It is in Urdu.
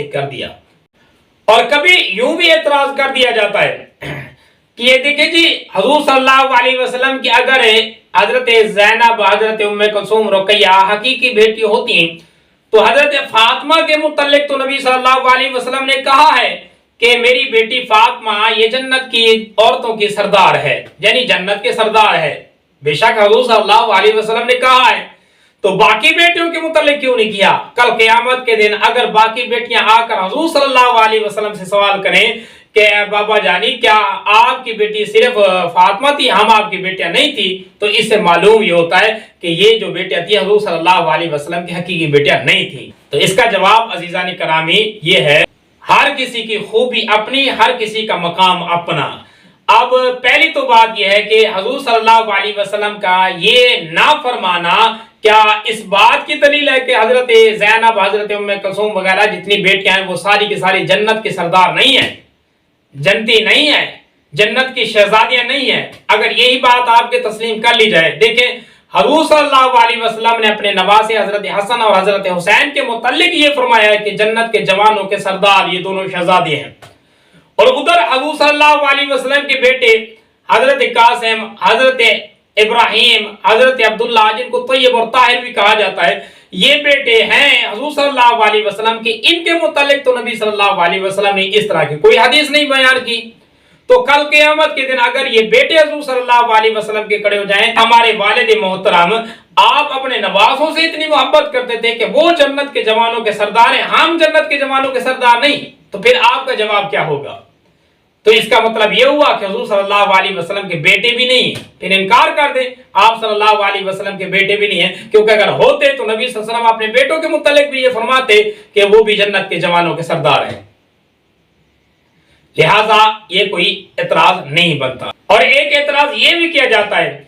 سے کر دیا۔ اور کبھی یوں بھی اعتراض کر دیا جاتا ہے کہ یہ دیکھیں جی حضور صلی اللہ علیہ وسلم کی اگر حضرت زینب، حضرت ام کلثوم، رقیہ حقیقی بیٹی ہوتی ہیں تو حضرت فاطمہ کے متعلق تو نبی صلی اللہ علیہ وسلم نے کہا ہے کہ میری بیٹی فاطمہ یہ جنت کی عورتوں کی سردار ہے، یعنی جنت کے سردار ہے۔ بے شک حضور صلی اللہ علیہ وسلم نے کہا ہے، تو باقی بیٹیوں کے متعلق کیوں نہیں کیا؟ کل قیامت کے دن اگر باقی بیٹیاں آ کر حضور صلی اللہ علیہ وسلم سے سوال کریں کہ بابا جانی کیا آپ کی بیٹی صرف فاطمہ تھی، ہم آپ کی بیٹیاں نہیں تھی، تو اس سے معلوم یہ ہوتا ہے کہ یہ جو بیٹیاں تھی حضور صلی اللہ علیہ وسلم کی حقیقی بیٹیاں نہیں تھی۔ تو اس کا جواب عزیزان کرامی یہ ہے، ہر کسی کی خوبی اپنی، ہر کسی کا مقام اپنا۔ اب پہلی تو بات یہ ہے کہ حضور صلی اللہ علیہ وسلم کا یہ نافرمانا کیا اس بات کی دلیل ہے کہ حضرت زینب، حضرت ام کلثوم وغیرہ جتنی بیٹیاں ہیں وہ ساری کی ساری جنت کے سردار نہیں ہیں، جنتی نہیں ہیں، جنت کی شہزادیاں نہیں ہیں؟ اگر یہی بات آپ کے تسلیم کر لی جائے، دیکھیں حضور صلی اللہ علیہ وسلم نے اپنے نواسے حضرت حسن اور حضرت حسین کے متعلق یہ فرمایا ہے کہ جنت کے جوانوں کے سردار یہ دونوں شہزادے ہیں، اور ادھر حضور صلی اللہ علیہ وسلم کے بیٹے حضرت قاسم، حضرت ابراہیم، حضرت عبداللہ جن کو طیب اور طاہر بھی کہا جاتا ہے، یہ بیٹے ہیں حضور صلی اللہ علیہ وسلم کے، ان کے متعلق تو نبی صلی اللہ علیہ وسلم نے اس طرح کی کوئی حدیث نہیں بیان کی۔ تو کل قیامت کے دن اگر یہ بیٹے حضور صلی اللہ علیہ وسلم کے کھڑے ہو جائیں، ہمارے والد محترم آپ اپنے نواسوں سے اتنی محبت کرتے تھے کہ وہ جنت کے جوانوں کے سردار ہیں، ہم جنت کے جوانوں کے سردار نہیں، تو پھر آپ کا جواب کیا ہوگا؟ تو اس کا مطلب یہ ہوا کہ حضور صلی اللہ علیہ وسلم کے بیٹے بھی نہیں ہیں، پھر انکار کر دیں آپ صلی اللہ علیہ وسلم کے بیٹے بھی نہیں ہیں، کیونکہ اگر ہوتے تو نبی صلی اللہ علیہ وسلم اپنے بیٹوں کے متعلق بھی یہ فرماتے کہ وہ بھی جنت کے جوانوں کے سردار ہیں۔ لہٰذا یہ کوئی اعتراض نہیں بنتا۔ اور ایک اعتراض یہ بھی کیا جاتا ہے